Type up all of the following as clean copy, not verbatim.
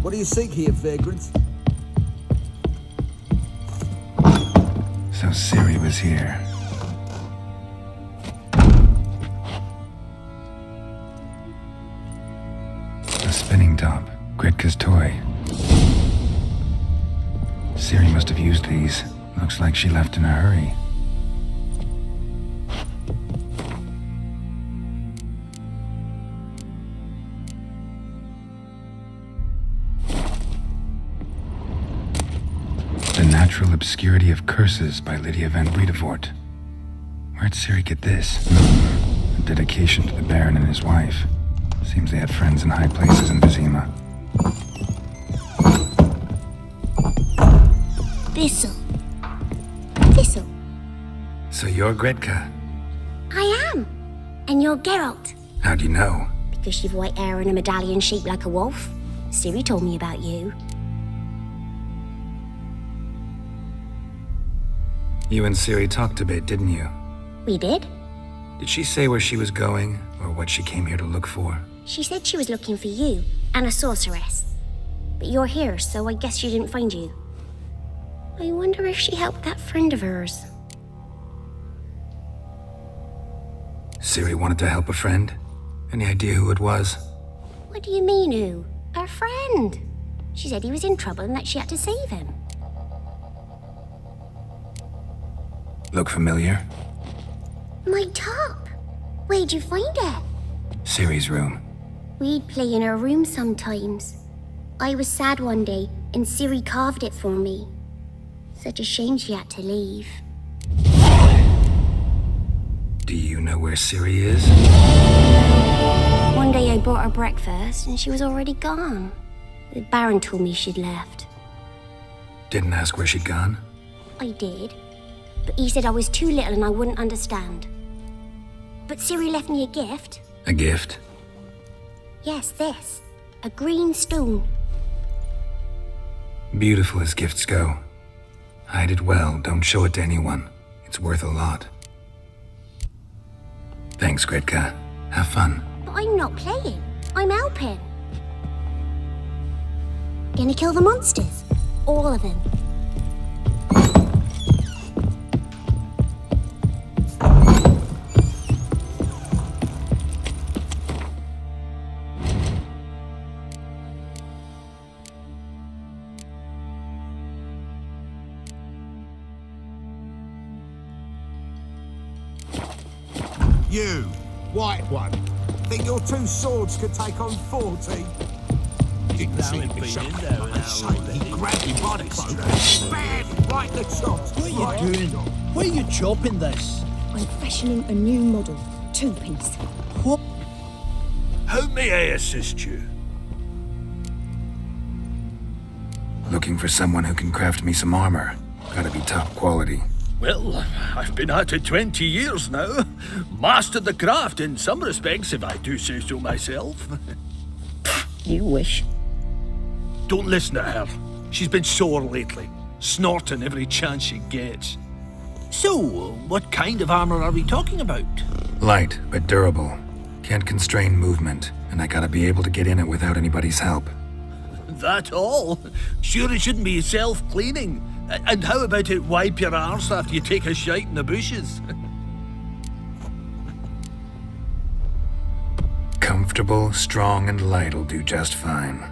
What do you seek here, vagrant? So Ciri was here. A spinning top, Gretka's toy. Ciri must have used these. Looks like she left in a hurry. The Natural Obscurity of Curses by Lydia van Bredevoort. Where'd Ciri get this? A dedication to the Baron and his wife. Seems they had friends in high places in Vizima. Thistle. Thistle. So you're Gretka? I am. And you're Geralt. How'd you know? Because you've white hair and a medallion shaped like a wolf. Ciri told me about you. You and Ciri talked a bit, didn't you? We did. Did she say where she was going, or what she came here to look for? She said she was looking for you and a sorceress. But you're here, so I guess she didn't find you. I wonder if she helped that friend of hers. Ciri wanted to help a friend? Any idea who it was? What do you mean, who? Her friend. She said he was in trouble and that she had to save him. Look familiar? My top. Where'd you find it? Ciri's room. We'd play in her room sometimes. I was sad one day and Ciri carved it for me. Such a shame she had to leave. Do you know where Ciri is? One day I bought her breakfast and she was already gone. The Baron told me she'd left. Didn't ask where she'd gone? I did, but he said I was too little and I wouldn't understand. But Ciri left me a gift. A gift? Yes, this. A green stone. Beautiful as gifts go. Hide it well, don't show it to anyone. It's worth a lot. Thanks, Gretka. Have fun. But I'm not playing. I'm helping. Gonna kill the monsters. All of them. You, white one. Think your two swords could take on 40? Didn't see him bishop. He grabbed him by the cloak. Bam! Right in the chops. What are you doing? Why are you chopping this? I'm fashioning a new model. 2-piece. What? How may I assist you? Looking for someone who can craft me some armor. Gotta be top quality. Well, I've been at it 20 years now. Mastered the craft in some respects, if I do say so myself. You wish. Don't listen to her. She's been sore lately, snorting every chance she gets. So, what kind of armor are we talking about? Light, but durable. Can't constrain movement, and I gotta be able to get in it without anybody's help. That all? Sure it shouldn't be self-cleaning. And how about it wipe your arse after you take a shite in the bushes? Comfortable, strong, and light'll do just fine.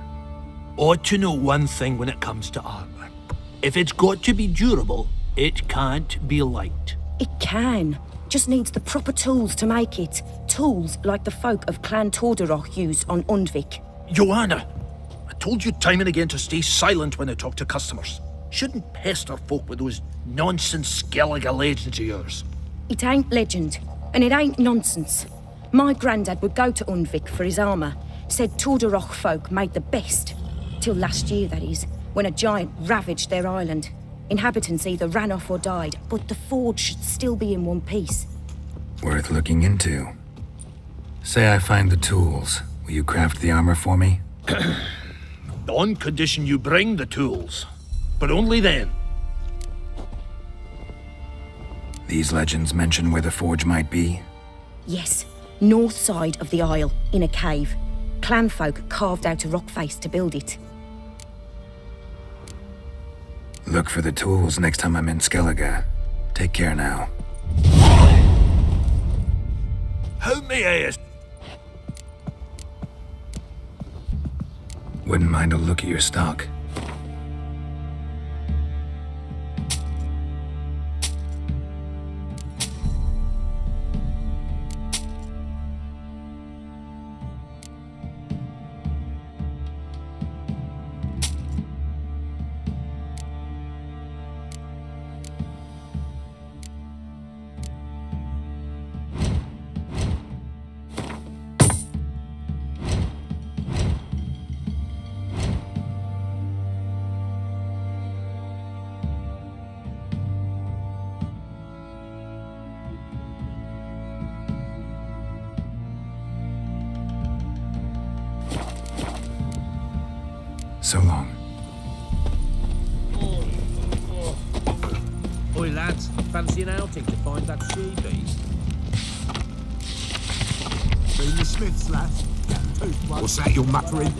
Ought to know one thing when it comes to armor. If it's got to be durable, it can't be light. It can. Just needs the proper tools to make it. Tools like the folk of Clan Tordarroch use on Undvik. Joanna, I told you time and again to stay silent when I talk to customers. Shouldn't pester folk with those nonsense Skellige legends of yours. It ain't legend, and it ain't nonsense. My granddad would go to Undvik for his armour. Said Tordarroch folk made the best. Till last year, that is, when a giant ravaged their island. Inhabitants either ran off or died, but the forge should still be in one piece. Worth looking into. Say I find the tools. Will you craft the armor for me? On condition you bring the tools. But only then. These legends mention where the forge might be? Yes, north side of the isle, in a cave. Clanfolk carved out a rock face to build it. Look for the tools next time I'm in Skellige. Take care now. Help me, Ace. Wouldn't mind a look at your stock. So long. Oi lads, fancy an outing to find that she-beast? Been the Smiths, lass. What's that you're muttering?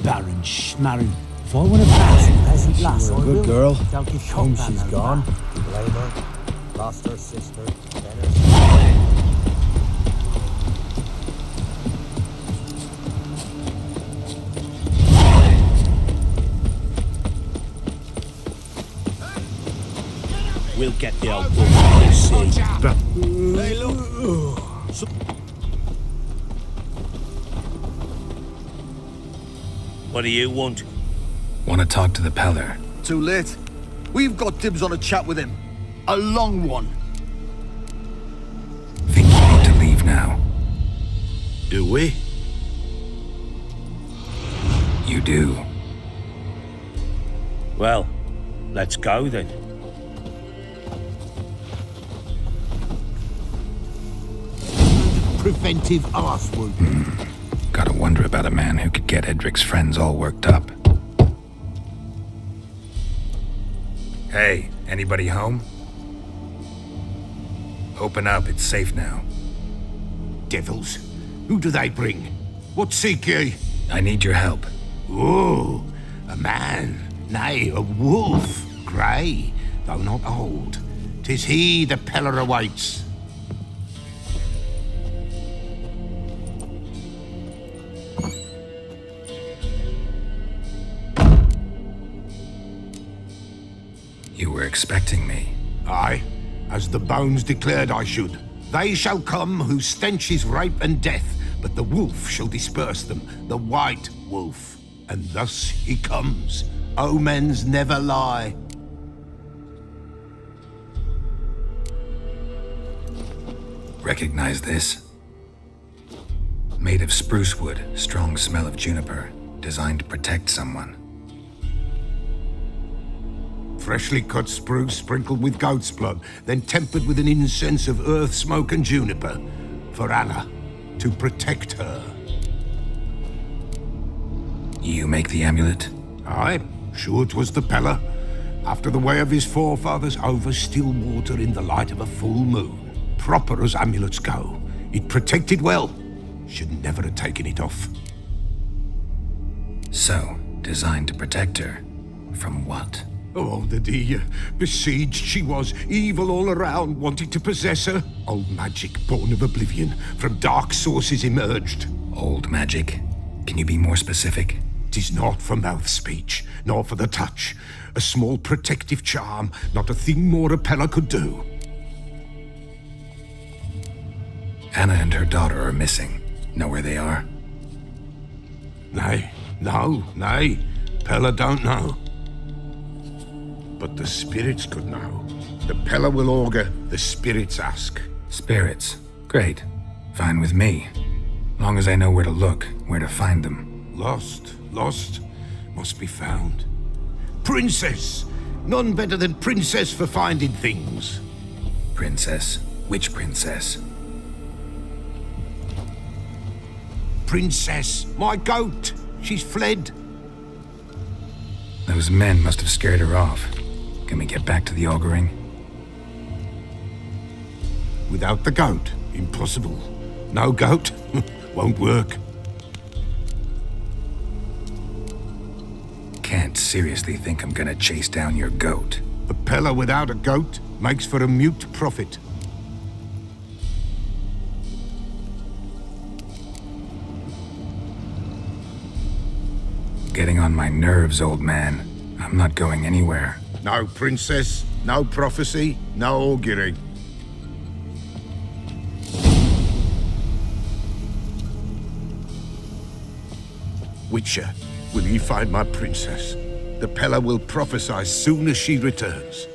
Baron Schmarren. If I want to pass a peasant lass, I Good will. girl. Don't get caught Home by she's no gone. man. Blame her. Lost her sister. Then her We'll get the old bull. We'll see. Hey, look. What do you want? Want to talk to the Peller? Too late. We've got dibs on a chat with him. A long one. Think you need to leave now? Do we? You do. Well, let's go then. Preventive arse wound. Gotta wonder about a man who could get Edric's friends all worked up. Hey, anybody home? Open up, it's safe now. Devils. Who do they bring? What seek ye? I need your help. Oh, a man, nay, a wolf, grey, though not old. 'Tis he the Peller awaits. You were expecting me. Aye, as the bones declared I should. They shall come whose stench is rape and death, but the wolf shall disperse them, the white wolf. And thus he comes. Omens never lie. Recognize this? Made of spruce wood, strong smell of juniper, designed to protect someone. Freshly cut spruce sprinkled with goat's blood, then tempered with an incense of earth, smoke, and juniper. For Anna, to protect her. You make the amulet? Aye, sure 'twas the Peller. After the way of his forefathers, over still water in the light of a full moon. Proper as amulets go. It protected well. Should never have taken it off. So, designed to protect her. From what? Oh, the dear. Besieged she was, evil all around, wanting to possess her. Old magic, born of oblivion, from dark sources emerged. Old magic? Can you be more specific? 'Tis not for mouth speech, nor for the touch. A small protective charm, not a thing more a Peller could do. Anna and her daughter are missing. Know where they are? Nay, no, nay. Peller don't know. But the spirits could know. The Peller will augur, the spirits ask. Spirits. Great. Fine with me. Long as I know where to look, where to find them. Lost. must be found. Princess! None better than Princess for finding things. Princess? Which princess? Princess, my goat! She's fled. Those men must have scared her off. Can we get back to the auguring? Without the goat, impossible. No goat, won't work. Can't seriously think I'm gonna chase down your goat. A Pella without a goat makes for a mute prophet. Getting on my nerves, old man. I'm not going anywhere. No princess, no prophecy, no augury. Witcher, will ye find my princess? The Pella will prophesy soon as she returns.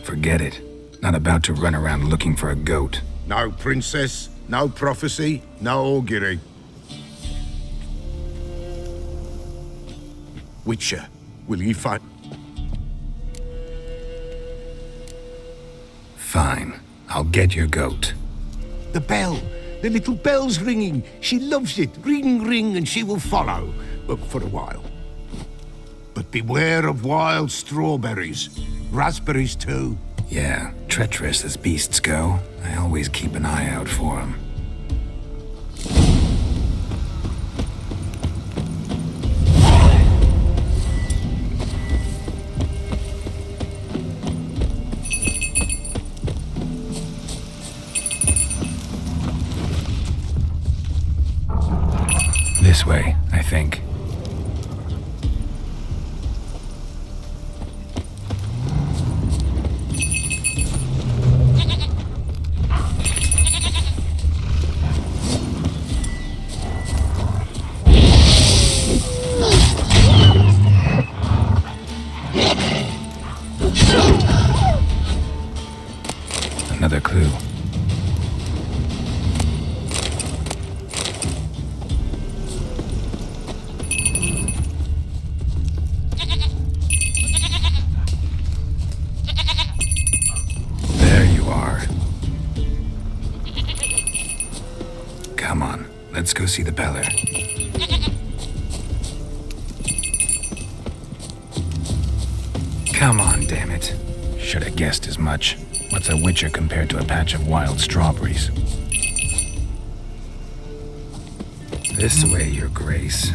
Forget it. Not about to run around looking for a goat. No princess, no prophecy, no augury. Witcher, will ye find... Fine. I'll get your goat. The bell! The little bell's ringing. She loves it. Ring, ring, and she will follow. But for a while. But beware of wild strawberries. Raspberries, too. Yeah, treacherous as beasts go. I always keep an eye out for them. This way, I think. Another clue. There you are. Come on, let's go see the Beller. Come on, damn it. Should have guessed as much. What's a witcher compared to a patch of wild strawberries? This way, your grace.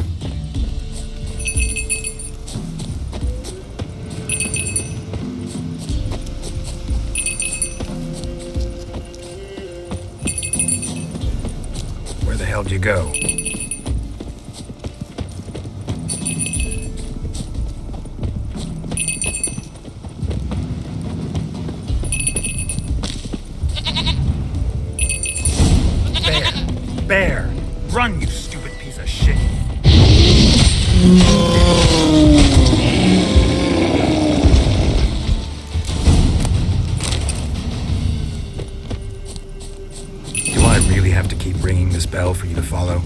Where the hell did you go? Bear! Run, you stupid piece of shit! Do I really have to keep ringing this bell for you to follow?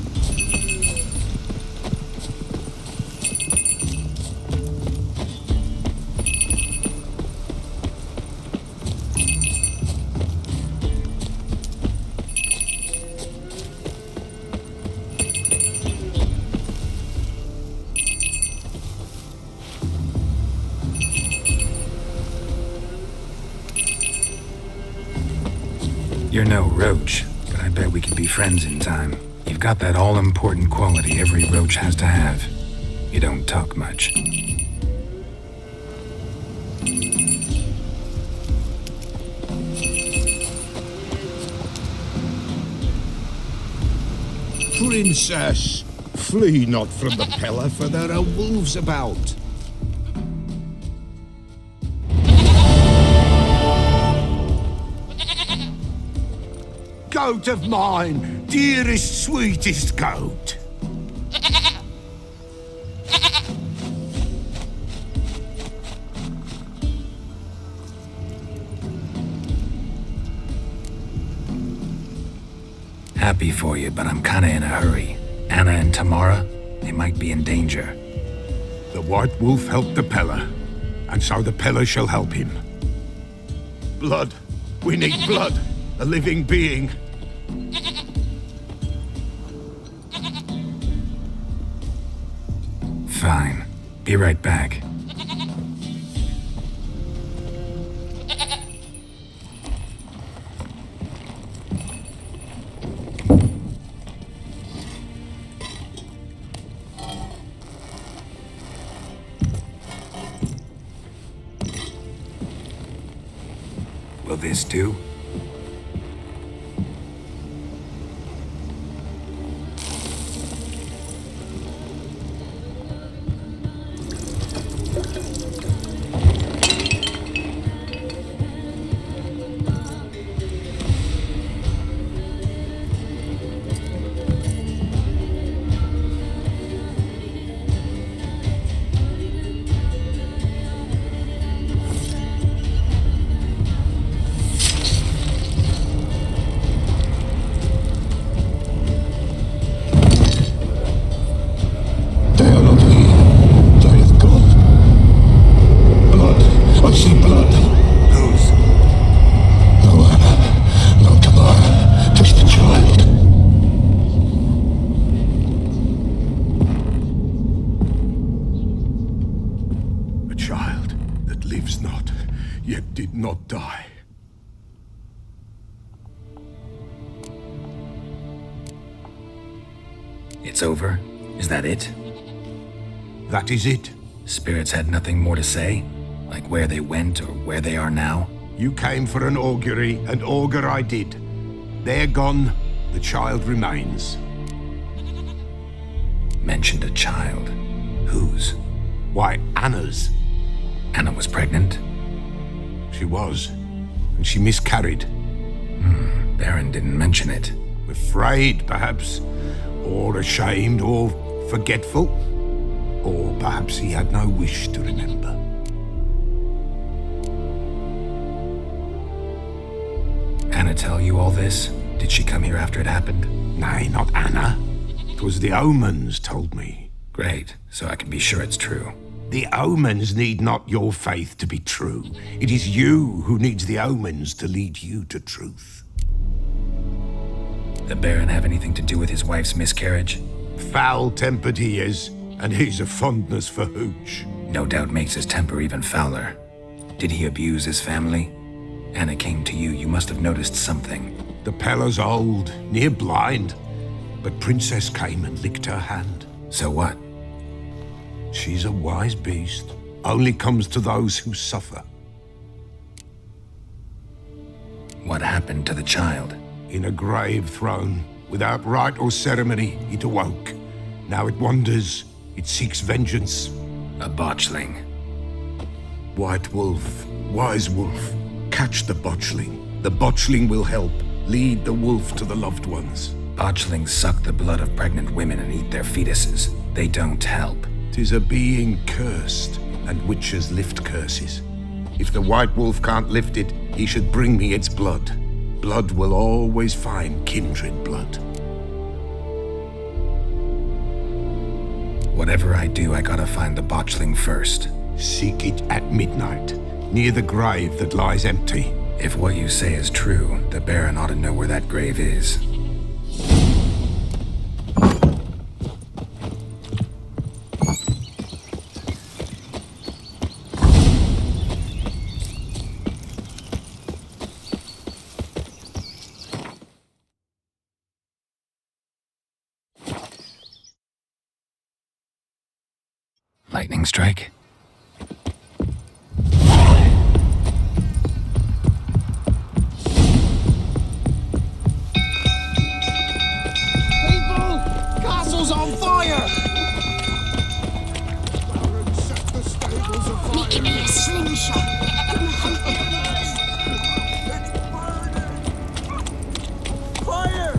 You're no roach, but I bet we could be friends in time. You've got that all-important quality every roach has to have. You don't talk much. Princess, flee not from the Pella, for there are wolves about. Goat of mine, dearest, sweetest goat. Happy for you, but I'm kinda in a hurry. Anna and Tamara, they might be in danger. The White Wolf helped the Peller, and so the Peller shall help him. Blood. We need blood. A living being. Fine. Be right back. Will this do? Yet did not die. It's over? Is that it? That is it. Spirits had nothing more to say? Like where they went or where they are now? You came for an augury, and augur I did. They're gone, the child remains. Mentioned a child. Whose? Why, Anna's. Anna was pregnant? She was, and she miscarried. Baron didn't mention it. Afraid, perhaps, or ashamed, or forgetful. Or perhaps he had no wish to remember. Anna tell you all this? Did she come here after it happened? Nay, not Anna. 'Twas the omens told me. Great, so I can be sure it's true. The omens need not your faith to be true. It is you who needs the omens to lead you to truth. The Baron have anything to do with his wife's miscarriage? Foul-tempered he is, and he's a fondness for hooch. No doubt makes his temper even fouler. Did he abuse his family? Anna came to you, you must have noticed something. The Peller's old, near blind, but Princess came and licked her hand. So what? She's a wise beast, only comes to those who suffer. What happened to the child? In a grave thrown, without rite or ceremony, it awoke. Now it wanders, it seeks vengeance. A botchling. White Wolf, wise wolf, catch the botchling. The botchling will help, lead the wolf to the loved ones. Botchlings suck the blood of pregnant women and eat their fetuses. They don't help. 'Tis a being cursed, and witches lift curses. If the White Wolf can't lift it, he should bring me its blood. Blood will always find kindred blood. Whatever I do, I gotta find the botchling first. Seek it at midnight, near the grave that lies empty. If what you say is true, the Baron ought to know where that grave is. Lightning strike? Castle's on fire! Make me a slingshot. Fire!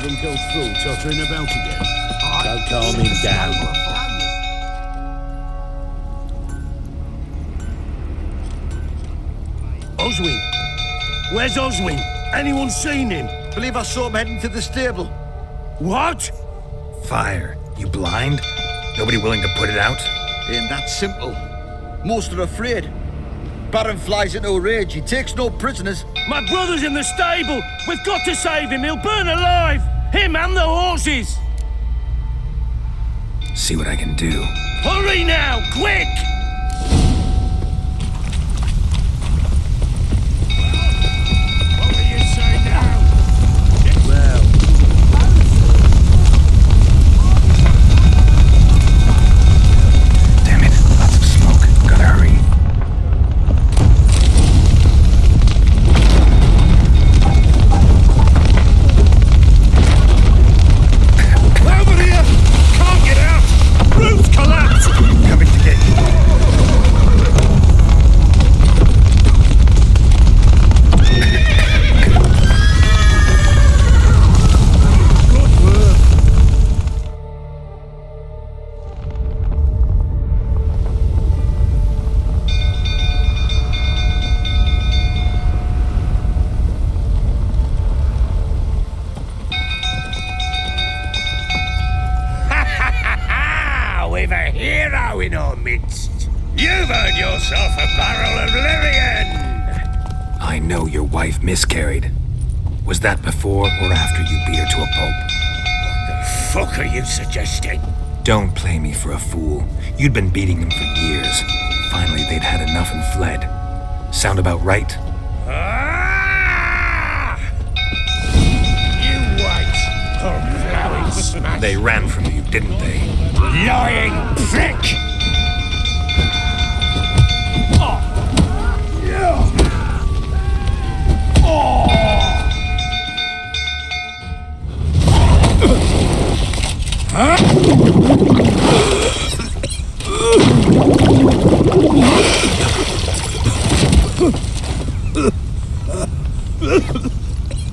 Think go through, tottering about again. Don't calm him down. Oswin? Where's Oswin? Anyone seen him? Believe I saw him heading to the stable. What? Fire. You blind? Nobody willing to put it out? Ain't that simple. Most are afraid. Baron flies into a rage. He takes no prisoners. My brother's in the stable. We've got to save him. He'll burn alive. Him and the horses. See what I can do. Hurry now, quick! What will you say now? Well. Damn it, lots of smoke. Gotta hurry. Over here! Can't get out! Roof's collapsed! Coming to get you. We've a hero in our midst. You've earned yourself a barrel of Lyrian. I know your wife miscarried. Was that before or after you beat her to a pulp? What the fuck are you suggesting? Don't play me for a fool. You'd been beating them for years. Finally, they'd had enough and fled. Sound about right? Ah! You wait, or blowing smash. They ran from you, didn't they? Lying prick!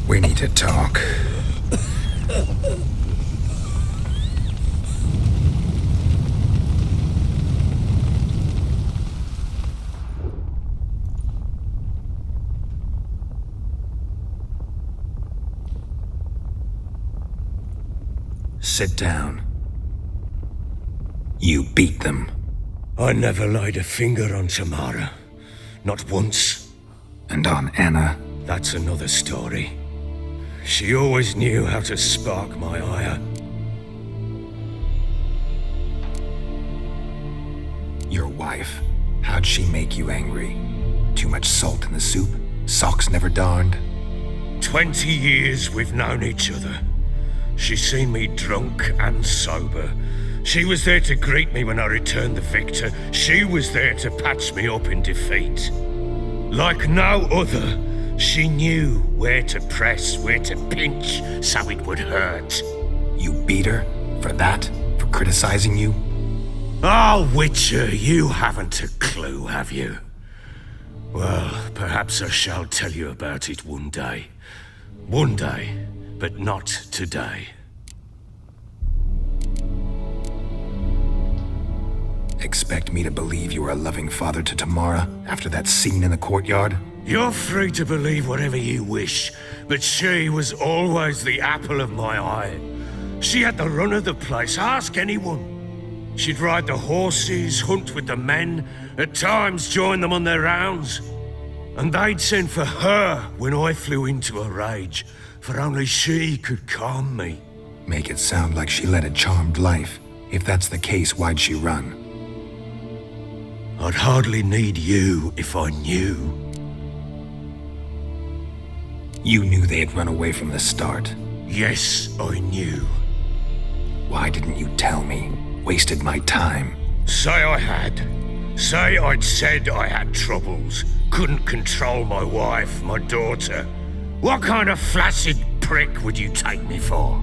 We need to talk. Sit down. You beat them. I never laid a finger on Tamara. Not once. And on Anna. That's another story. She always knew how to spark my ire. Your wife. How'd she make you angry? Too much salt in the soup? Socks never darned? 20 years we've known each other. She's seen me drunk and sober. She was there to greet me when I returned the victor. She was there to patch me up in defeat. Like no other, she knew where to press, where to pinch, so it would hurt. You beat her? For that? For criticizing you? Oh, Witcher, you haven't a clue, have you? Well, perhaps I shall tell you about it one day. One day, but not today. Expect me to believe you were a loving father to Tamara after that scene in the courtyard? You're free to believe whatever you wish, but she was always the apple of my eye. She had the run of the place, ask anyone. She'd ride the horses, hunt with the men, at times join them on their rounds. And they'd send for her when I flew into a rage, for only she could calm me. Make it sound like she led a charmed life. If that's the case, why'd she run? I'd hardly need you if I knew. You knew they had run away from the start. Yes, I knew. Why didn't you tell me? Wasted my time. Say I had. Say I'd said I had troubles. Couldn't control my wife, my daughter. What kind of flaccid prick would you take me for?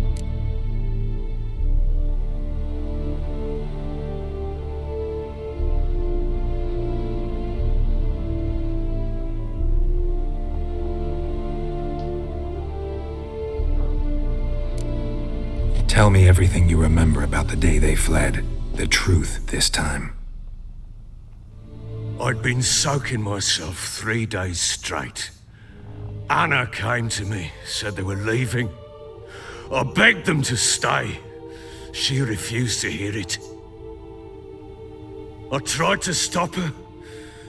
Tell me everything you remember about the day they fled. The truth this time. I'd been soaking myself 3 days straight. Anna came to me, said they were leaving. I begged them to stay. She refused to hear it. I tried to stop her.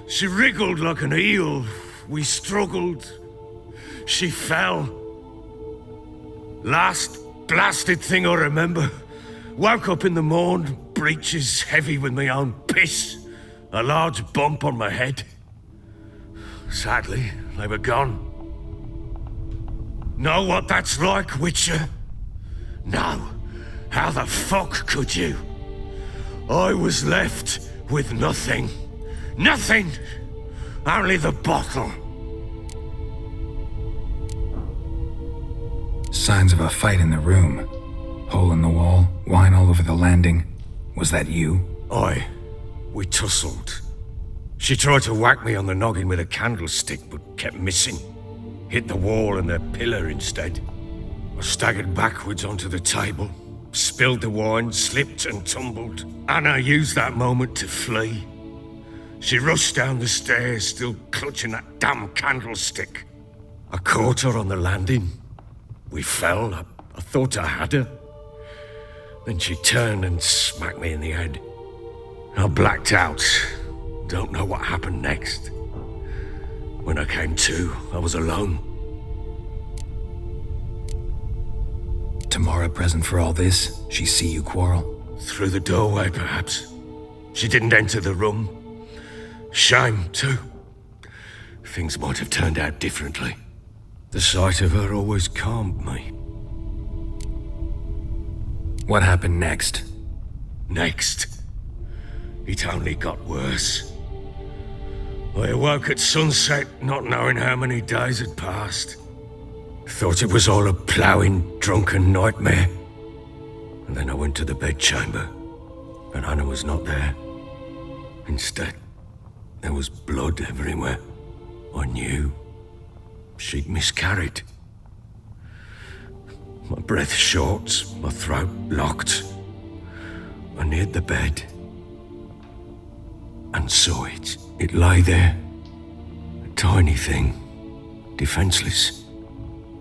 She wriggled like an eel. We struggled. She fell. Last blasted thing I remember. Woke up in the morn, breeches heavy with my own piss. A large bump on my head. Sadly, they were gone. Know what that's like, Witcher? No. How the fuck could you? I was left with nothing. Nothing! Only the bottle. Signs of a fight in the room. Hole in the wall, wine all over the landing. Was that you? Aye. We tussled. She tried to whack me on the noggin with a candlestick, but kept missing. Hit the wall and the pillar instead. I staggered backwards onto the table, spilled the wine, slipped and tumbled. Anna used that moment to flee. She rushed down the stairs, still clutching that damn candlestick. I caught her on the landing. We fell. I thought I had her. Then she turned and smacked me in the head. I blacked out. Don't know what happened next. When I came to, I was alone. Tamara present for all this? She see you quarrel? Through the doorway, perhaps. She didn't enter the room. Shame, too. Things might have turned out differently. The sight of her always calmed me. What happened next? Next? It only got worse. I awoke at sunset, not knowing how many days had passed. Thought it was all a ploughing, drunken nightmare. And then I went to the bedchamber, and Anna was not there. Instead, there was blood everywhere. I knew she'd miscarried. My breath short, my throat locked. I neared the bed and saw it. It lay there, a tiny thing, defenseless,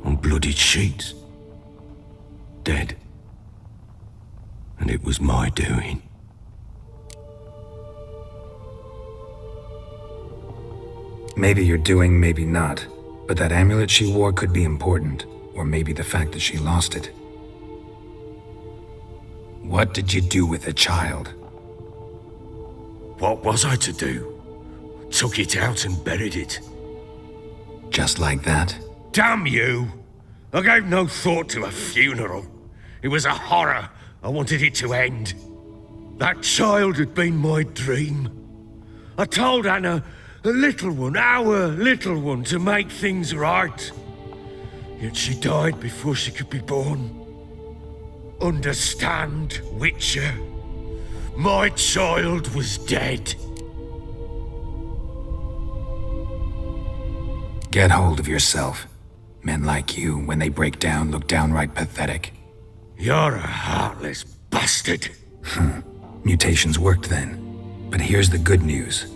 on bloodied sheets, dead. And it was my doing. Maybe you're doing, maybe not. But that amulet she wore could be important. Or maybe the fact that she lost it. What did you do with the child? What was I to do? Took it out and buried it. Just like that? Damn you! I gave no thought to a funeral. It was a horror. I wanted it to end. That child had been my dream. I told Anna, the little one, our little one, to make things right. Yet she died before she could be born. Understand, Witcher? My child was dead. Get hold of yourself. Men like you, when they break down, look downright pathetic. You're a heartless bastard. Mutations worked then. But here's the good news.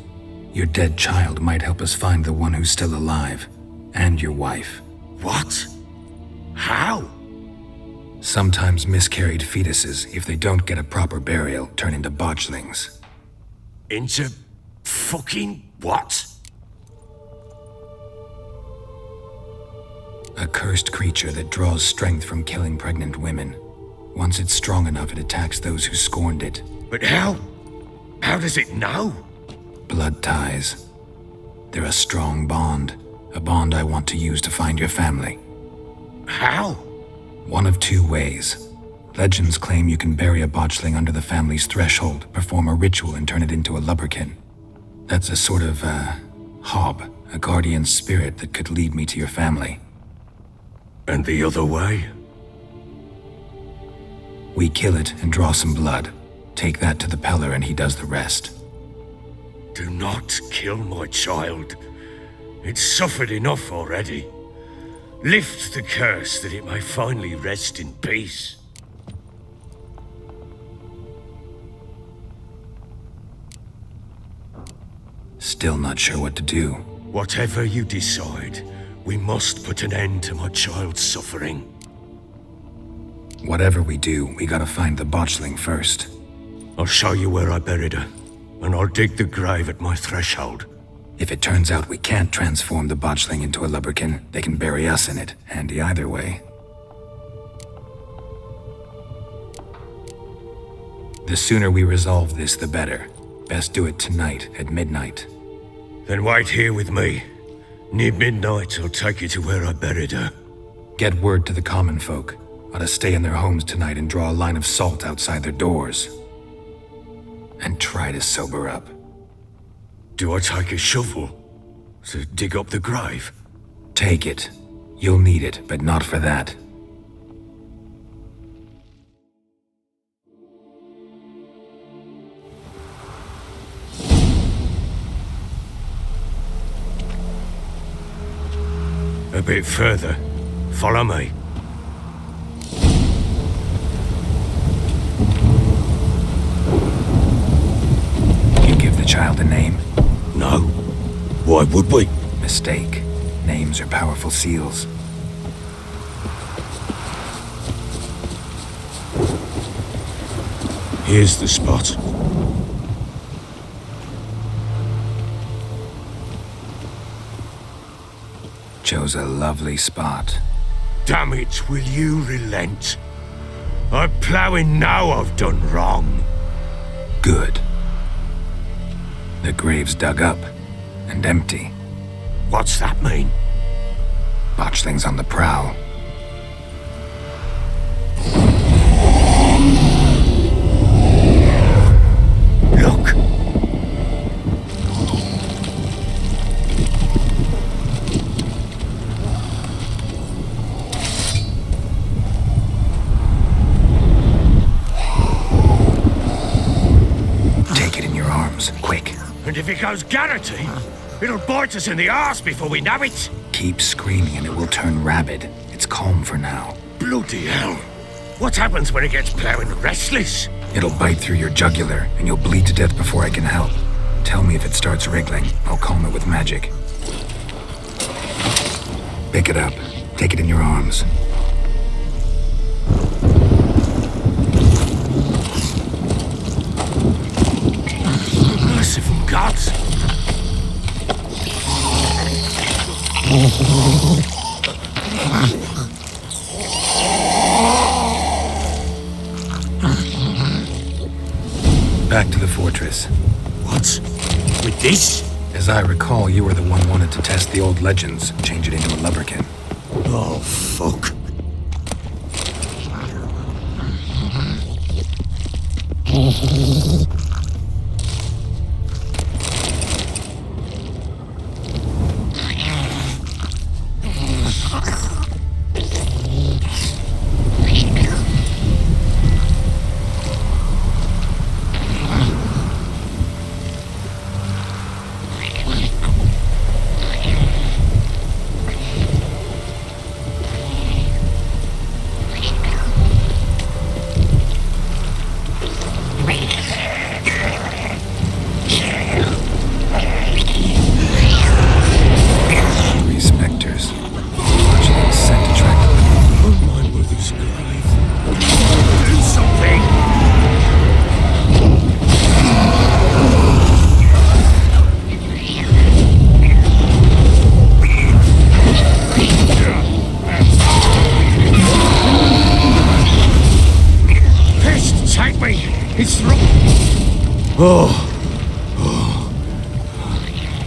Your dead child might help us find the one who's still alive. And your wife. What? How? Sometimes miscarried fetuses, if they don't get a proper burial, turn into botchlings. Into fucking what? A cursed creature that draws strength from killing pregnant women. Once it's strong enough, it attacks those who scorned it. But how? How does it know? Blood ties. They're a strong bond. A bond I want to use to find your family. How? One of two ways. Legends claim you can bury a botchling under the family's threshold, perform a ritual, and turn it into a lubberkin. That's a sort of, hob, a guardian spirit that could lead me to your family. And the other way? We kill it and draw some blood. Take that to the Peller and he does the rest. Do not kill my child. It's suffered enough already. Lift the curse that it may finally rest in peace. Still not sure what to do. Whatever you decide, we must put an end to my child's suffering. Whatever we do, we gotta find the botchling first. I'll show you where I buried her, and I'll dig the grave at my threshold. If it turns out we can't transform the botchling into a lubberkin, they can bury us in it. Handy either way. The sooner we resolve this, the better. Best do it tonight, at midnight. Then wait here with me. Near midnight, I'll take you to where I buried her. Get word to the common folk. Ought to stay in their homes tonight and draw a line of salt outside their doors. And try to sober up. Do I take a shovel to dig up the grave? Take it. You'll need it, but not for that. A bit further. Follow me. You give the child a name? No. Why would we? Mistake. Names are powerful seals. Here's the spot. Chose a lovely spot. Damn it, will you relent? I'm ploughing now I've done wrong. Good. The grave's dug up and empty. What's that mean? Botchling's on the prowl. Look. Take it in your arms, quick. And if it goes Garrity, it'll bite us in the arse before we know it. Keep screaming and it will turn rabid. It's calm for now. Bloody hell. What happens when it gets ploughing restless? It'll bite through your jugular and you'll bleed to death before I can help. Tell me if it starts wriggling. I'll calm it with magic. Pick it up. Take it in your arms. Merciful gods. Back to the fortress. What? With this? As I recall, you were the one wanted to test the old legends, change it into a lubberkin. Oh, fuck.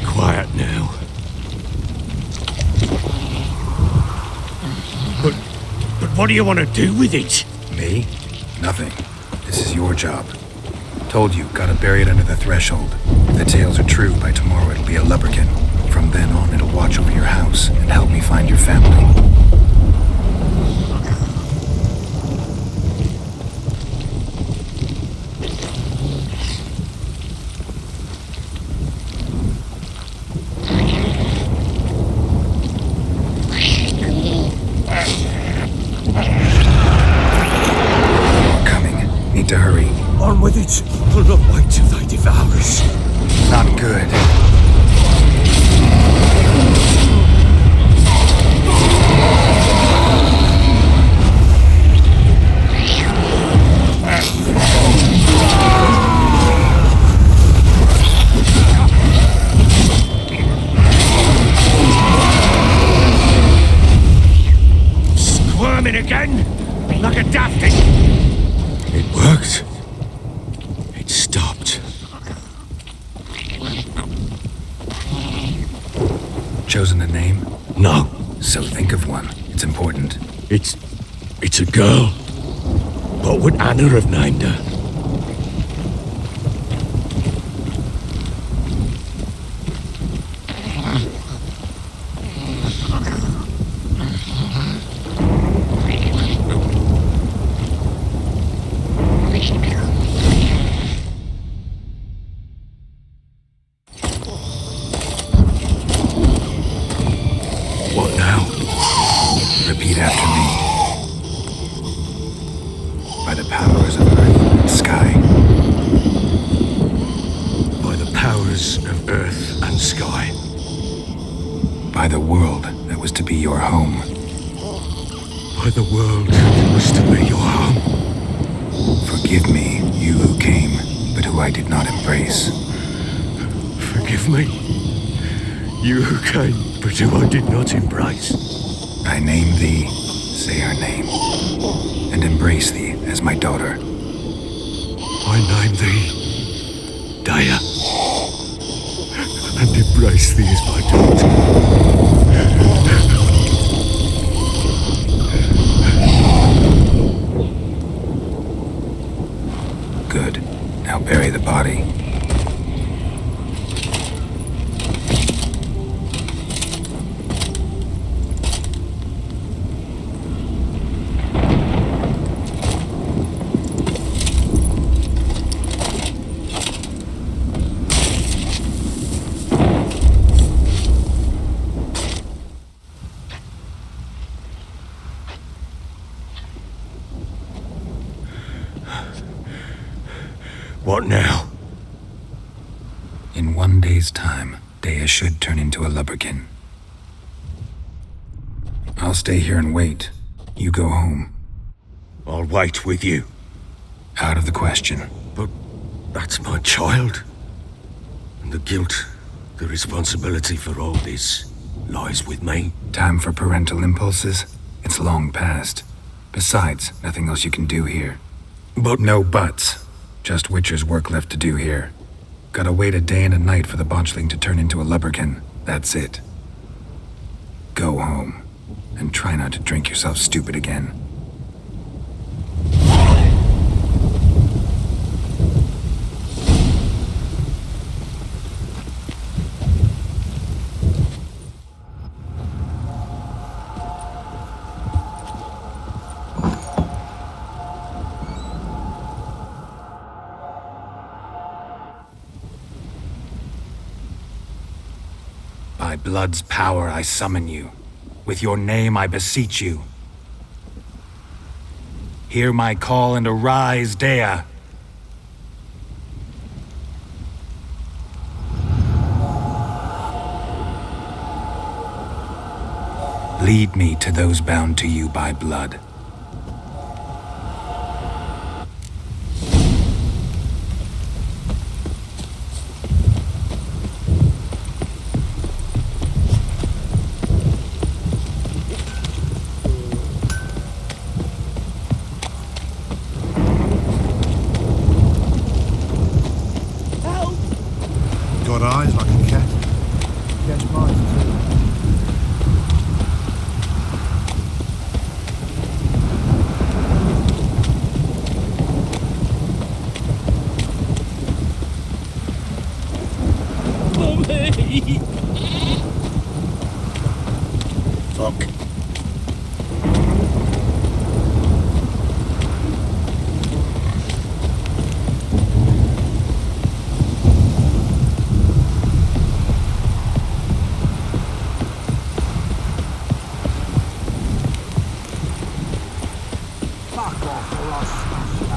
Quiet now. But what do you want to do with it? Me? Nothing. This is your job. Told you, gotta bury it under the threshold. If the tales are true, by tomorrow it'll be a lubberkin. From then on, it'll watch over your house and help me find your family. To hurry. On with it. We'll not wait till they devour us. Not good. again, like a dafty. It worked. It stopped. Chosen a name? No, So think of one. It's important. it's a girl. What would Anna have named her? What now? Repeat after me. By the powers of earth and sky. By the powers of earth and sky. By the world that was to be your home. By the world that was to be your home. Forgive me, you who came, but who I did not embrace. Forgive me. You who came, but who I did not embrace. I name thee, say her name, and embrace thee as my daughter. I name thee Daya, and embrace thee as my daughter. Good. Now bury the body. What now? In 1 day's time, Dea should turn into a lubberkin. I'll stay here and wait. You go home. I'll wait with you. Out of the question. But that's my child. And the guilt, the responsibility for all this lies with me. Time for parental impulses? It's long past. Besides, nothing else you can do here. But No buts. Just Witcher's work left to do here. Gotta wait a day and a night for the botchling to turn into a lubberkin. That's it. Go home. And try not to drink yourself stupid again. By blood's power I summon you. With your name I beseech you. Hear my call and arise, Dea. Lead me to those bound to you by blood. Got eyes like a cat. Catch mice too. fuck. Fuck off or I'll smash you.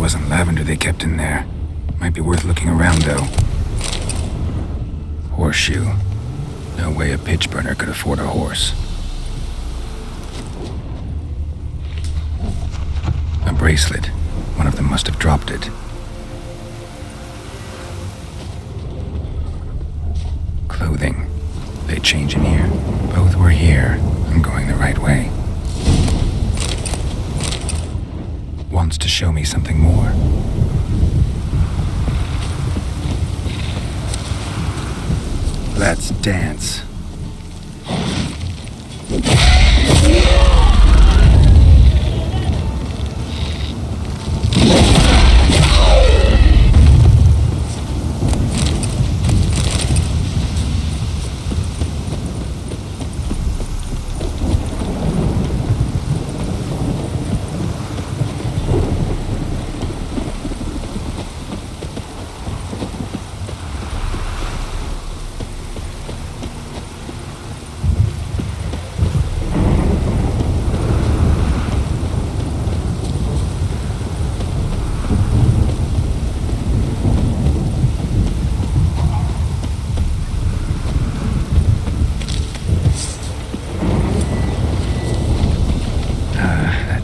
wasn't lavender they kept in there. Might be worth looking around, though. Horseshoe. No way a pitch burner could afford a horse. A bracelet. One of them must have dropped it. Clothing. They change in here. Both were here. I'm going the right way. Wants to show me something more. Let's dance.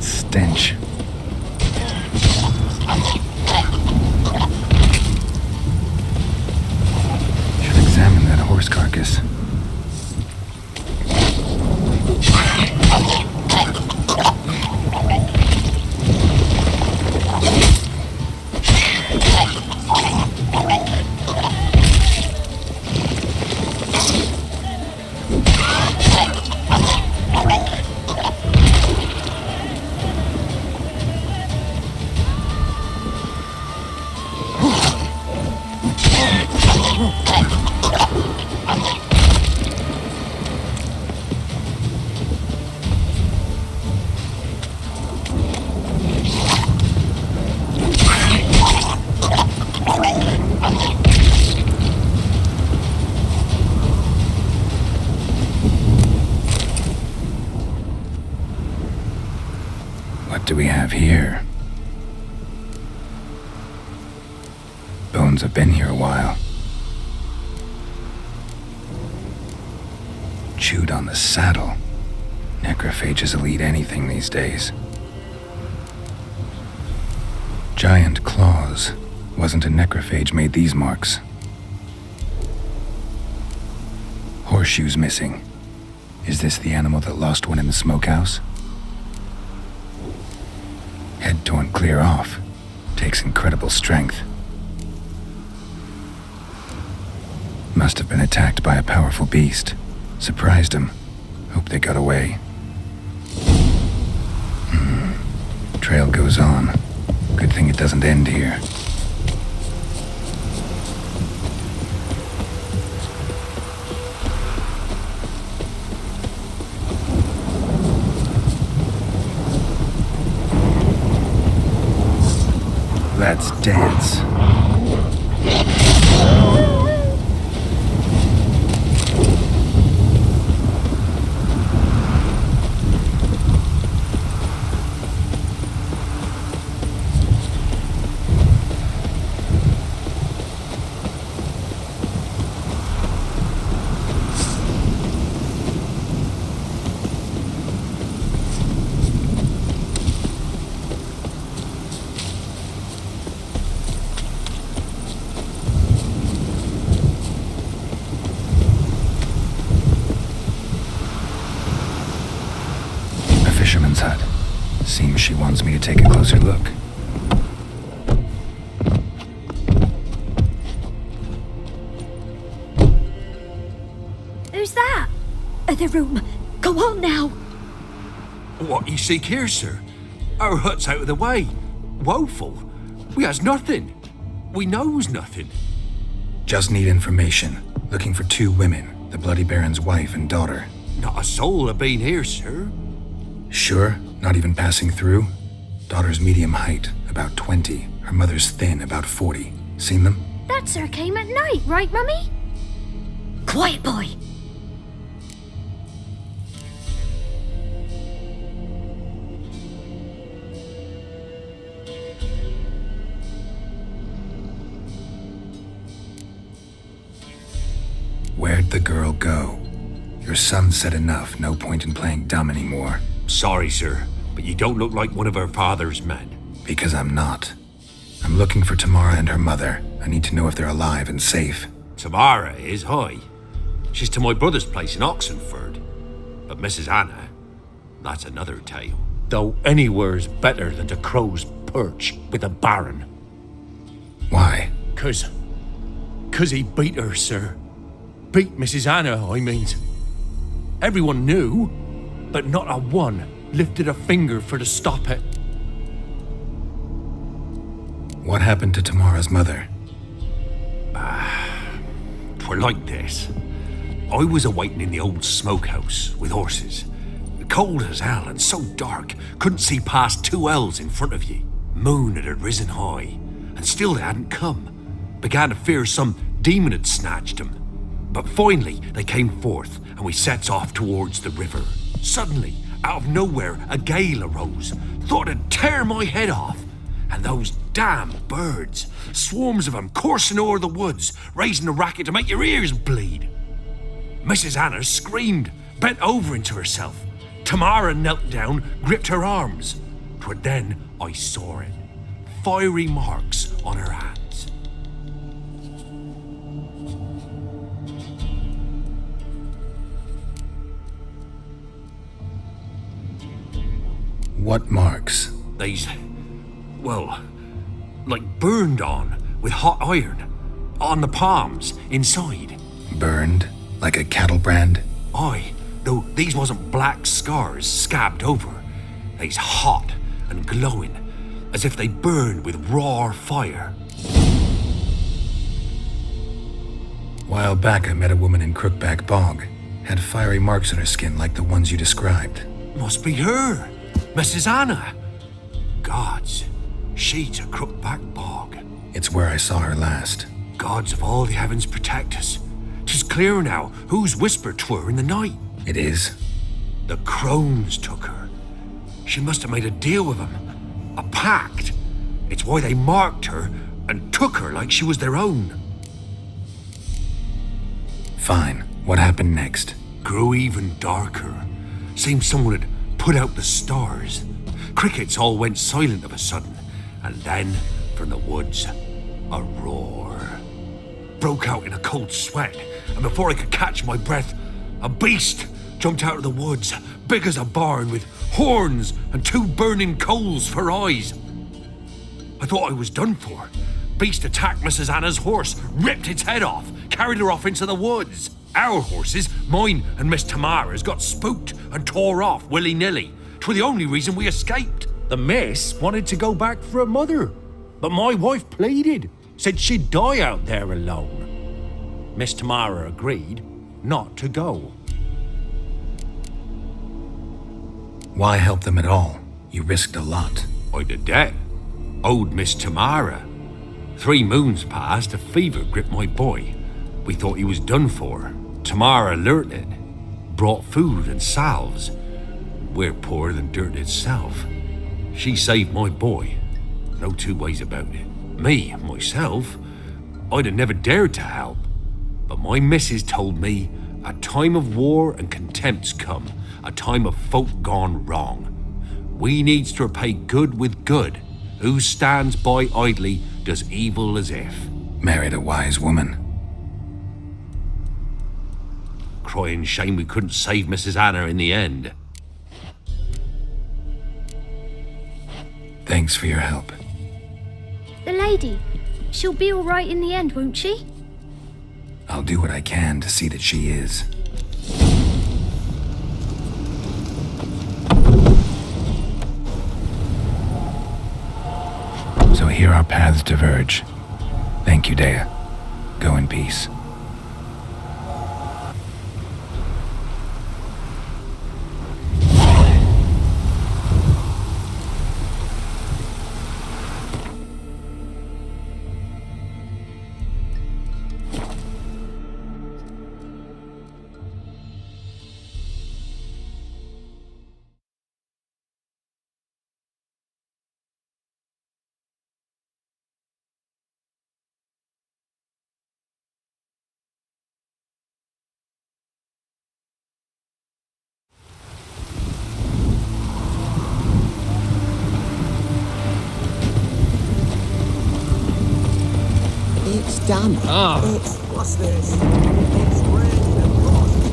Stench. Should examine that horse carcass. What do we have here? Bones have been here a while. Chewed on the saddle. Necrophages will eat anything these days. Giant claws. Wasn't a necrophage made these marks. Horseshoes missing. Is this the animal that lost one in the smokehouse? Head torn clear off. Takes incredible strength. Must have been attacked by a powerful beast. Surprised him. Hope they got away. Trail goes on. Good thing it doesn't end here. Let's dance. Fisherman's hut. Seems she wants me to take a closer look. Who's that? Other room. Go on now. What you seek here, sir? Our hut's out of the way. Woeful. We has nothing. We knows nothing. Just need information. Looking for 2 women, the Bloody Baron's wife and daughter. Not a soul have been here, sir. Sure? Not even passing through? Daughter's medium height, about 20. Her mother's thin, about 40. Seen them? That sir came at night, right, Mummy? Quiet, boy. Let the girl go. Your son said enough. No point in playing dumb anymore. Sorry, sir, but you don't look like one of her father's men. Because I'm not. I'm looking for Tamara and her mother. I need to know if they're alive and safe. Tamara is, hi. She's to my brother's place in Oxenford. But Mrs. Anna, that's another tale. Though anywhere's better than the Crow's Perch with the Baron. Why? 'Cause he beat her, sir. Beat Mrs. Anna, I mean. Everyone knew, but not a one lifted a finger for to stop it. What happened to Tamara's mother? 'Twere like this. I was awaiting in the old smokehouse with horses. Cold as hell and so dark, couldn't see past 2 ells in front of ye. Moon had risen high, and still they hadn't come. Began to fear some demon had snatched them. But finally they came forth, and we sets off towards the river. Suddenly, out of nowhere, a gale arose. Thought it'd tear my head off. And those damn birds, swarms of them coursing o'er the woods, raising a racket to make your ears bleed. Mrs. Anna screamed, bent over into herself. Tamara knelt down, gripped her arms. 'Twere then I saw it. Fiery marks on her hands. What marks? They's, well, like burned on with hot iron. On the palms, inside. Burned? Like a cattle brand? Aye, though these wasn't black scars scabbed over. They's hot and glowing, as if they burned with raw fire. While back I met a woman in Crookback Bog. Had fiery marks on her skin like the ones you described. Must be her, Mrs. Anna. Gods, she's a Crookback Bog. It's where I saw her last. Gods of all the heavens protect us. 'Tis clear now whose whisper 'twere in the night. It is? The crones took her. She must have made a deal with them. A pact. It's why they marked her and took her like she was their own. Fine. What happened next? Grew even darker. Seemed someone had put out the stars. Crickets all went silent of a sudden. And then, from the woods, a roar. Broke out in a cold sweat, and before I could catch my breath, a beast jumped out of the woods, big as a barn, with horns and 2 burning coals for eyes. I thought I was done for. Beast attacked Mrs. Anna's horse, ripped its head off, carried her off into the woods. Our horses, mine and Miss Tamara's, got spooked and tore off willy-nilly. 'Twere the only reason we escaped. The miss wanted to go back for her mother, but my wife pleaded, said she'd die out there alone. Miss Tamara agreed not to go. Why help them at all? You risked a lot. I'd a debt. Owed Miss Tamara. 3 moons passed, a fever gripped my boy. We thought he was done for. Tamara learnt it. Brought food and salves. We're poorer than dirt itself. She saved my boy. No 2 ways about it. Me, myself, I'd have never dared to help. But my missus told me a time of war and contempt's come, a time of folk gone wrong. We needs to repay good with good. Who stands by idly does evil as if. Married a wise woman. Crying shame we couldn't save Mrs. Anna in the end. Thanks for your help. The lady, she'll be all right in the end, won't she? I'll do what I can to see that she is. So here our paths diverge. Thank you, Dea. Go in peace. done. What's this? It's red and rotten.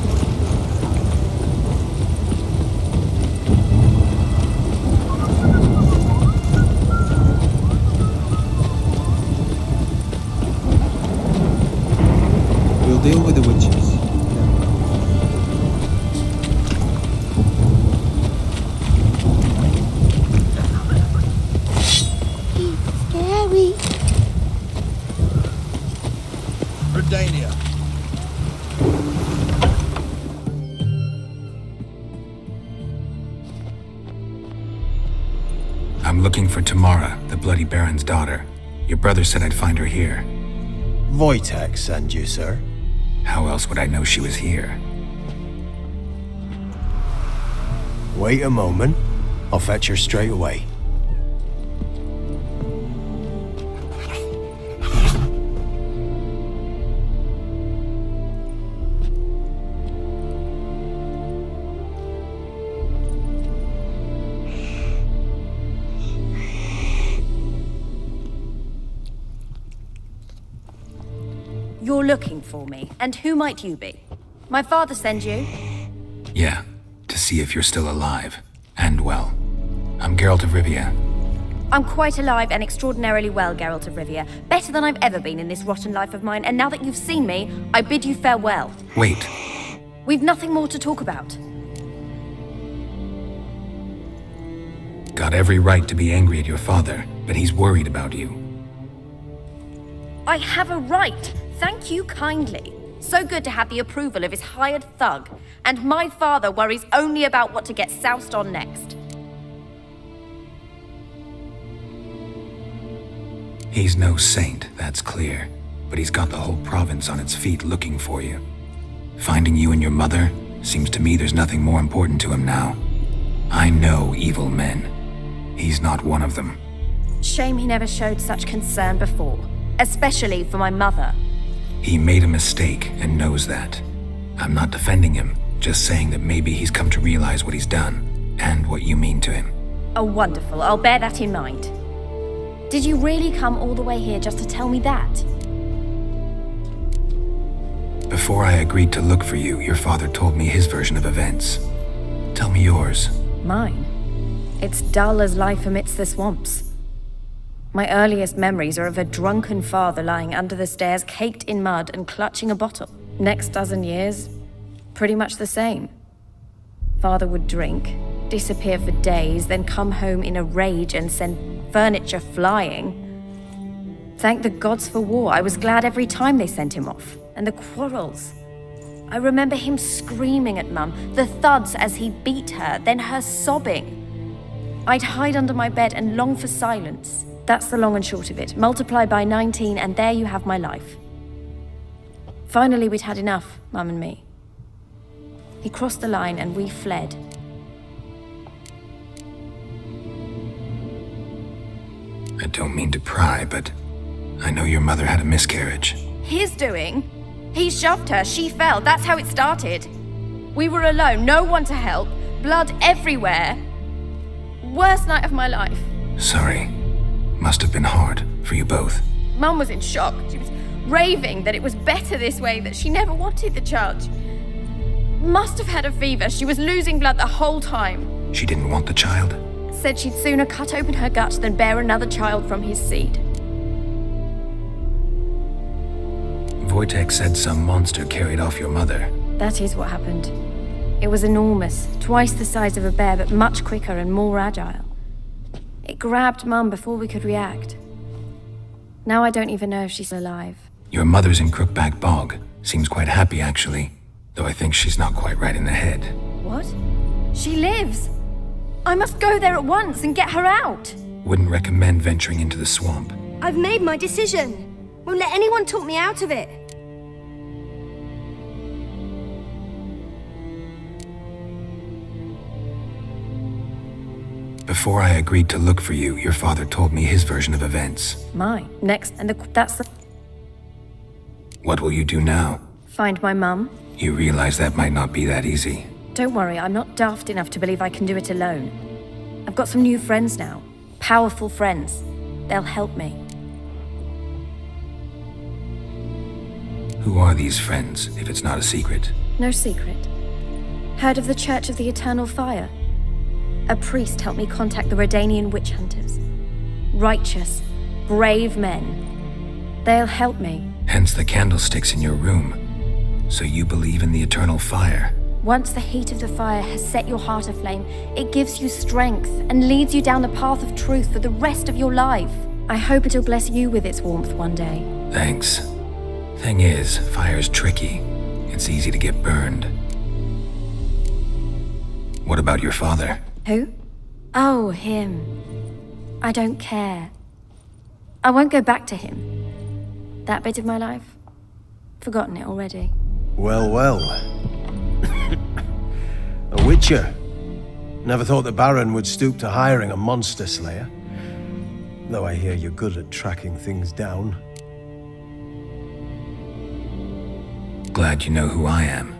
We'll deal with the witches. Scary. Redania. I'm looking for Tamara, the Bloody Baron's daughter. Your brother said I'd find her here. Wojtek send you, sir. How else would I know she was here? Wait a moment. I'll fetch her straight away. You're looking for me, and who might you be? My father send you? Yeah, to see if you're still alive. And well. I'm Geralt of Rivia. I'm quite alive and extraordinarily well, Geralt of Rivia. Better than I've ever been in this rotten life of mine, and now that you've seen me, I bid you farewell. Wait. We've nothing more to talk about. Got every right to be angry at your father, but he's worried about you. I have a right. Thank you kindly. So good to have the approval of his hired thug. And my father worries only about what to get soused on next. He's no saint, that's clear. But he's got the whole province on its feet looking for you. Finding you and your mother, seems to me there's nothing more important to him now. I know evil men. He's not one of them. Shame he never showed such concern before. Especially for my mother. He made a mistake and knows that. I'm not defending him, just saying that maybe he's come to realize what he's done, and what you mean to him. Oh, wonderful. I'll bear that in mind. Did you really come all the way here just to tell me that? Before I agreed to look for you, your father told me his version of events. Tell me yours. Mine? It's dull as life amidst the swamps. My earliest memories are of a drunken father lying under the stairs, caked in mud and clutching a bottle. Next dozen years, pretty much the same. Father would drink, disappear for days, then come home in a rage and send furniture flying. Thank the gods for war. I was glad every time they sent him off. And the quarrels. I remember him screaming at Mum, the thuds as he beat her, then her sobbing. I'd hide under my bed and long for silence. That's the long and short of it. Multiply by 19 and there you have my life. Finally, we'd had enough, Mum and me. He crossed the line and we fled. I don't mean to pry, but I know your mother had a miscarriage. His doing? He shoved her, she fell, that's how it started. We were alone, no one to help, blood everywhere. Worst night of my life. Sorry. Must have been hard for you both. Mum was in shock. She was raving that it was better this way, that she never wanted the child. Must have had a fever. She was losing blood the whole time. She didn't want the child? Said she'd sooner cut open her gut than bear another child from his seed. Wojtek said some monster carried off your mother. That is what happened. It was enormous, twice the size of a bear, but much quicker and more agile. It grabbed Mum before we could react. Now I don't even know if she's alive. Your mother's in Crookback Bog. Seems quite happy, actually. Though I think she's not quite right in the head. What? She lives! I must go there at once and get her out! Wouldn't recommend venturing into the swamp. I've made my decision. Won't let anyone talk me out of it. Before I agreed to look for you, your father told me his version of events. Mine. Next, and that's the... What will you do now? Find my mum. You realize that might not be that easy. Don't worry, I'm not daft enough to believe I can do it alone. I've got some new friends now. Powerful friends. They'll help me. Who are these friends, if it's not a secret? No secret. Heard of the Church of the Eternal Fire? A priest helped me contact the Redanian witch hunters. Righteous, brave men. They'll help me. Hence the candlesticks in your room. So you believe in the eternal fire? Once the heat of the fire has set your heart aflame, it gives you strength and leads you down the path of truth for the rest of your life. I hope it'll bless you with its warmth one day. Thanks. Thing is, fire's tricky. It's easy to get burned. What about your father? Who? Oh, him. I don't care. I won't go back to him. That bit of my life? Forgotten it already. Well, well. A witcher. Never thought the Baron would stoop to hiring a monster slayer. Though I hear you're good at tracking things down. Glad you know who I am.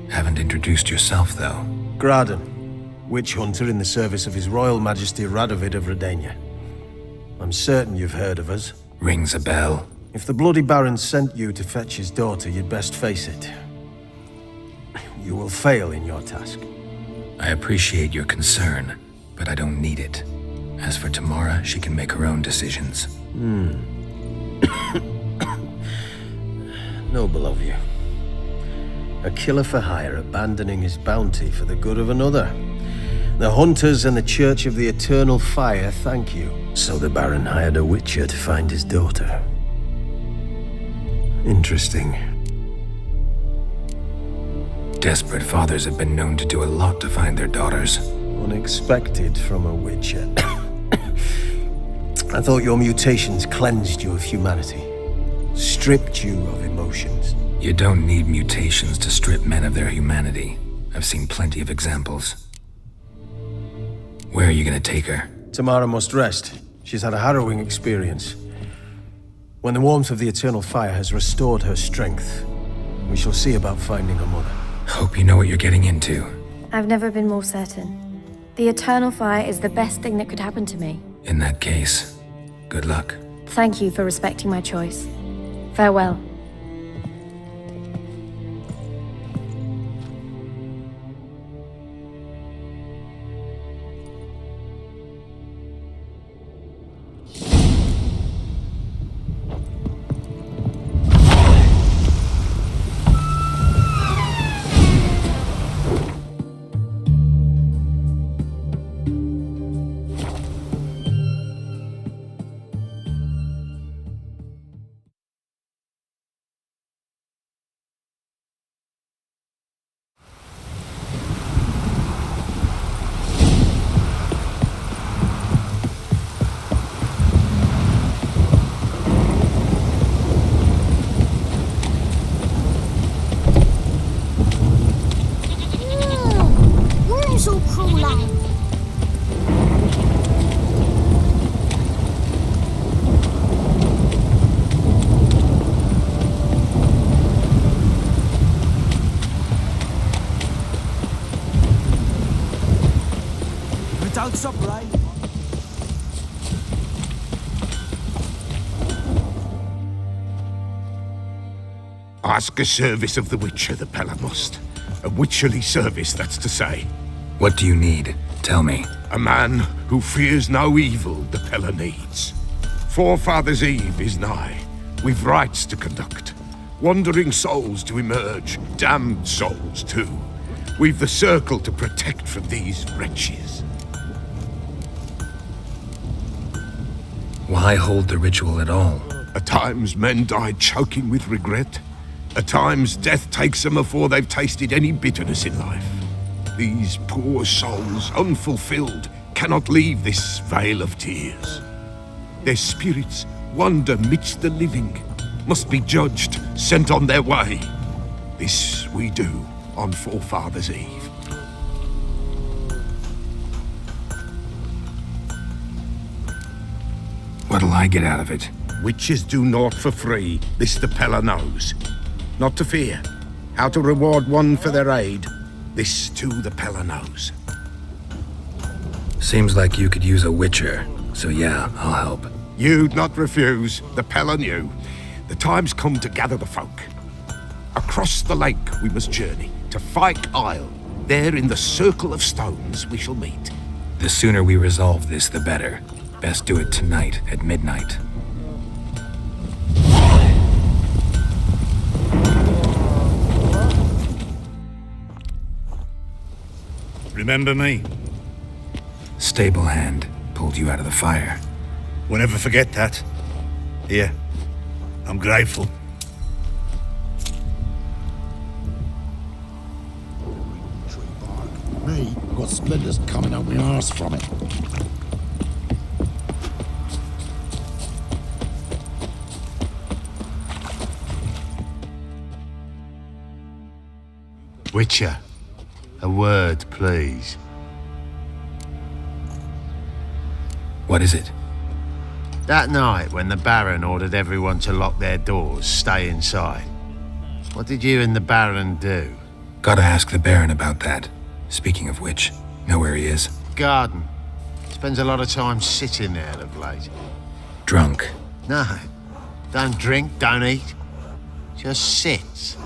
Haven't introduced yourself, though. Graden. Witch hunter in the service of His Royal Majesty Radovid of Redania. I'm certain you've heard of us. Rings a bell. If the Bloody Baron sent you to fetch his daughter, you'd best face it. You will fail in your task. I appreciate your concern, but I don't need it. As for Tamara, she can make her own decisions. Noble of you. A killer for hire abandoning his bounty for the good of another. The hunters and the Church of the Eternal Fire thank you. So the Baron hired a witcher to find his daughter. Interesting. Desperate fathers have been known to do a lot to find their daughters. Unexpected from a witcher. I thought your mutations cleansed you of humanity. Stripped you of emotions. You don't need mutations to strip men of their humanity. I've seen plenty of examples. Where are you gonna take her? Tamara must rest. She's had a harrowing experience. When the warmth of the Eternal Fire has restored her strength, we shall see about finding her mother. Hope you know what you're getting into. I've never been more certain. The Eternal Fire is the best thing that could happen to me. In that case, good luck. Thank you for respecting my choice. Farewell. Don't stop, Ray. Ask a service of the Witcher, the Pella must. A witcherly service, that's to say. What do you need? Tell me. A man who fears no evil the Pella needs. Forefathers' Eve is nigh. We've rites to conduct. Wandering souls to emerge. Damned souls, too. We've the circle to protect from these wretches. Why hold the ritual at all? At times men die choking with regret. At times death takes them before they've tasted any bitterness in life. These poor souls, unfulfilled, cannot leave this vale of tears. Their spirits wander midst the living, must be judged, sent on their way. This we do on Forefathers' Eve. What'll I get out of it? Witches do naught for free, this the Pella knows. Not to fear. How to reward one for their aid, this too the Pella knows. Seems like you could use a witcher, so yeah, I'll help. You'd not refuse, the Pella knew. The time's come to gather the folk. Across the lake we must journey, to Fyke Isle. There in the circle of stones we shall meet. The sooner we resolve this, the better. Best do it tonight at midnight. Remember me? Stable hand pulled you out of the fire. We'll never forget that. Here, I'm grateful. Me, got splinters coming out my arse from it. Witcher, a word, please. What is it? That night when the Baron ordered everyone to lock their doors, stay inside. What did you and the Baron do? Gotta ask the Baron about that. Speaking of which, know where he is? Garden. Spends a lot of time sitting there of late. Drunk. No. Don't drink, don't eat. Just sits.